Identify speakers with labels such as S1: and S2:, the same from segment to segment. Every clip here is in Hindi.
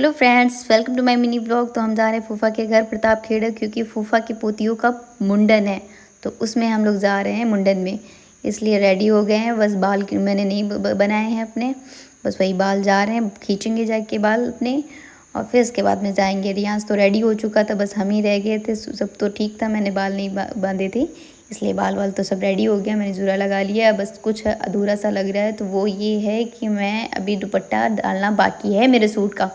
S1: Hello friends, welcome to my mini blog. तो हम जा रहे हैं फूफा के घर प्रताप खेड़ा, क्योंकि फूफा की पोतियों का मुंडन है। तो उसमें हम लोग जा रहे हैं मुंडन में, इसलिए रेडी हो गए हैं। बस बाल मैंने नहीं बनाए हैं अपने, बस वही बाल जा रहे हैं, खींचेंगे जाके बाल अपने और फिर इसके बाद में जाएंगे। रियांश तो रेडी हो चुका था, बस हम ही रह गए थे। सब तो ठीक था, मैंने बाल नहीं बांधे थे, इसलिए बाल तो सब रेडी हो गया। मैंने जूरा लगा लिया, बस कुछ अधूरा सा लग रहा है, तो वो ये है कि मैं अभी दुपट्टा डालना बाकी है मेरे सूट का।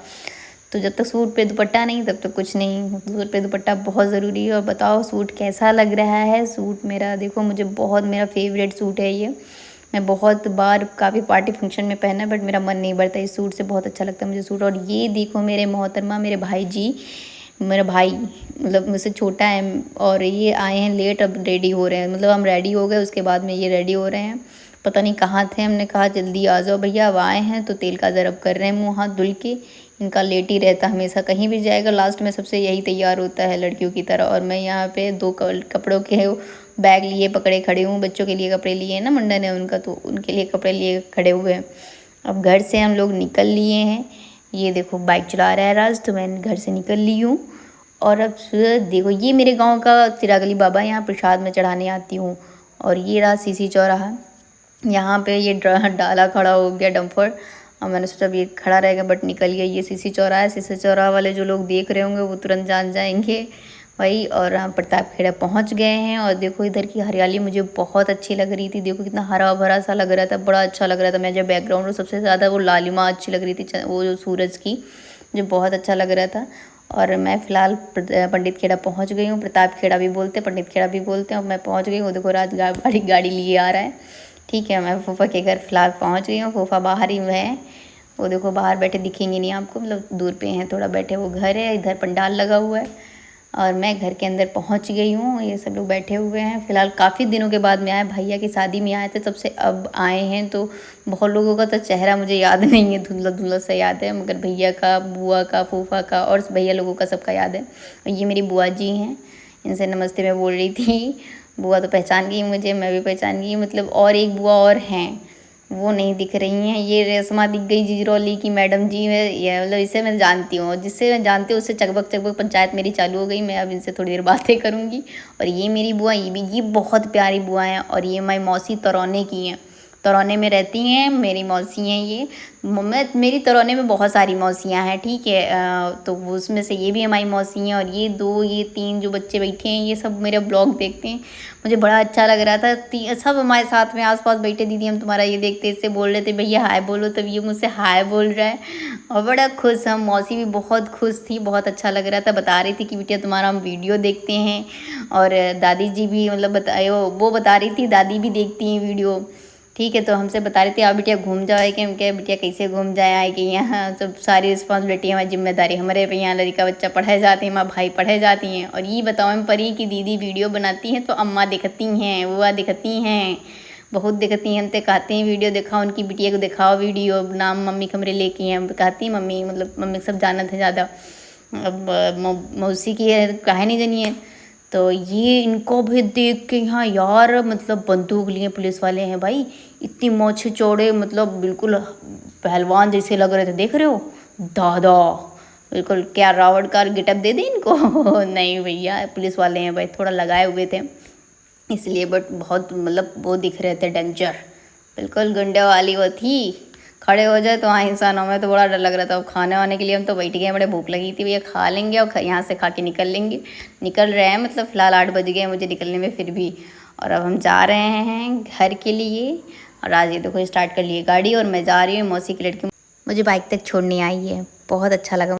S1: तो जब तक सूट पे दुपट्टा नहीं तब तक कुछ नहीं। सूट पे दुपट्टा बहुत ज़रूरी है। और बताओ सूट कैसा लग रहा है। सूट मेरा देखो, मुझे बहुत, मेरा फेवरेट सूट है ये। मैं बहुत बार काफ़ी पार्टी फंक्शन में पहना है, बट मेरा मन नहीं भरता इस सूट से। बहुत अच्छा लगता है मुझे सूट। और ये देखो मेरे मोहतरमा, मेरे भाई जी, मेरा भाई मतलब मुझसे छोटा है, और ये आए हैं लेट, अब रेडी हो रहे हैं। मतलब हम रेडी हो गए, उसके बाद में ये रेडी हो रहे हैं। पता नहीं कहाँ थे, हमने कहा जल्दी आ जाओ भैया, अब आए हैं। तो तेल का ज़रब कर रहे हैं, मुँह हाथ धुल के। इनका लेट ही रहता हमेशा, कहीं भी जाएगा लास्ट में सबसे यही तैयार होता है लड़कियों की तरह। और मैं यहाँ पे दो कपड़ों के बैग लिए पकड़े खड़े हूँ। बच्चों के लिए कपड़े लिए हैं ना, मुंडन है उनका, तो उनके लिए कपड़े लिए खड़े हुए हैं। अब घर से हम लोग निकल लिए हैं। ये देखो बाइक चला रहा है राज, तो मैं घर से निकल ली हूँ। और अब देखो, ये मेरे गांव का चिरागली बाबा, यहाँ प्रसाद में चढ़ाने आती हूँ। और ये रहा सीसी चौराहा, यहाँ पे ये डाला खड़ा हो गया डम्फर। और मैंने सोचा ये खड़ा रहेगा, बट निकल गया। ये सीसी चौराहा है। सीसी चौराहा वाले जो लोग देख रहे होंगे वो तुरंत जान जाएंगे वही। और हम प्रताप खेड़ा पहुँच गए हैं। और देखो इधर की हरियाली मुझे बहुत अच्छी लग रही थी। देखो कितना हरा भरा सा लग रहा था, बड़ा अच्छा लग रहा था। मैं जब बैकग्राउंड, सबसे ज़्यादा वो लालिमा अच्छी लग रही थी, वो जो सूरज की, जो बहुत अच्छा लग रहा था। और मैं फ़िलहाल पंडित खेड़ा पहुंच गई हूँ। प्रताप खेड़ा भी बोलते हैं, पंडित खेड़ा भी बोलते हैं। और मैं पहुंच गई हूँ। देखो राज गाड़ी लिए आ रहा है। ठीक है, मैं फूफा के घर फ़िलहाल पहुंच गई हूँ। फूफा बाहर ही हैं, वो देखो बाहर बैठे, दिखेंगे नहीं आपको, मतलब दूर पे हैं थोड़ा बैठे। वो घर है, इधर पंडाल लगा हुआ है। और मैं घर के अंदर पहुंच गई हूँ। ये सब लोग बैठे हुए हैं। फ़िलहाल काफ़ी दिनों के बाद में आए, भैया की शादी में आए थे, तब से अब आए हैं। तो बहुत लोगों का तो चेहरा मुझे याद नहीं है, धुंधला धुंधला सा याद है, मगर भैया का, बुआ का, फूफा का और भैया लोगों का सबका याद है। और ये मेरी बुआ जी हैं, इनसे नमस्ते मैं बोल रही थी। बुआ तो पहचान गई मुझे, मैं भी पहचान गई, मतलब। और एक बुआ और हैं, वो नहीं दिख रही हैं। ये रेशमा दिख गई जिजरौली की मैडम जी है, ये मतलब इसे मैं जानती हूँ। जिससे मैं जानती हूँ उससे चकबक चकबक पंचायत मेरी चालू हो गई। मैं अब इनसे थोड़ी देर बातें करूँगी। और ये मेरी बुआ, ये बहुत प्यारी बुआ हैं। और ये हमारी मौसी तरौने की हैं, तरौने में रहती हैं, मेरी मौसी हैं ये। मेरी तरौने में बहुत सारी मौसियाँ हैं, ठीक है। तो उसमें से ये भी हमारी मौसी हैं। और ये दो, ये तीन जो बच्चे बैठे हैं, ये सब मेरे ब्लॉग देखते हैं। मुझे बड़ा अच्छा लग रहा था, सब हमारे साथ में आसपास बैठे। दीदी हम तुम्हारा ये देखते, इससे बोल रहे थे भैया हाय बोलो, तब ये मुझसे हाय बोल रहा है। और बड़ा खुश हम, मौसी भी बहुत खुश थी, बहुत अच्छा लग रहा था। बता रही थी कि बिटिया तुम्हारा हम वीडियो देखते हैं। और दादी जी भी, मतलब बताए, वो बता रही थी दादी भी देखती हैं वीडियो, ठीक है। तो हमसे बता रही थी आप बिटिया घूम जाए कि हम क्या बिटिया कैसे घूम जाए, आए कि यहाँ सब सारी रिस्पॉन्सिबिलिटी हमारी, जिम्मेदारी हमारे पे, यहाँ लड़का बच्चा पढ़ाए जाते हैं, हमारे भाई पढ़ाए जाती हैं। और ये बताओ हम परी की दीदी वीडियो बनाती हैं तो अम्मा दिखती हैं, बुआ दिखती हैं, बहुत दिखती हैं। हम तो कहते हैं वीडियो दिखाओ, उनकी बिटिया को दिखाओ वीडियो, नाम मम्मी कमरे लेके हैं। हम कहती मम्मी, मतलब मम्मी सब जानत है ज़्यादा। अब मौसी की है कहानी जानिए। तो ये इनको भी देख के यहाँ यार, मतलब बंदूक लिए पुलिस वाले हैं भाई, इतनी मोछे चौड़े, मतलब बिल्कुल पहलवान जैसे लग रहे थे। देख रहे हो दादा, बिल्कुल क्या रावण का गेटअप दे दे इनको। नहीं भैया पुलिस वाले हैं भाई, थोड़ा लगाए हुए थे इसलिए, बट बहुत मतलब वो दिख रहे थे डेंजर, बिल्कुल गुंडे वाली वो थी। खड़े हो जाए तो हाँ इंसानों में तो बड़ा डर लग रहा था। अब खाने वाने के लिए हम तो बैठ गए, बड़े भूख लगी थी भैया, खा लेंगे और यहाँ से खा के निकल लेंगे। निकल रहे हैं, मतलब फ़िलहाल 8 बज गए मुझे निकलने में फिर भी। और अब हम जा रहे हैं घर के लिए। और आज ये देखो स्टार्ट कर लिए गाड़ी, और मैं जा रही हूँ। मौसी की लड़की मुझे बाइक तक छोड़ने आई है, बहुत अच्छा लगा।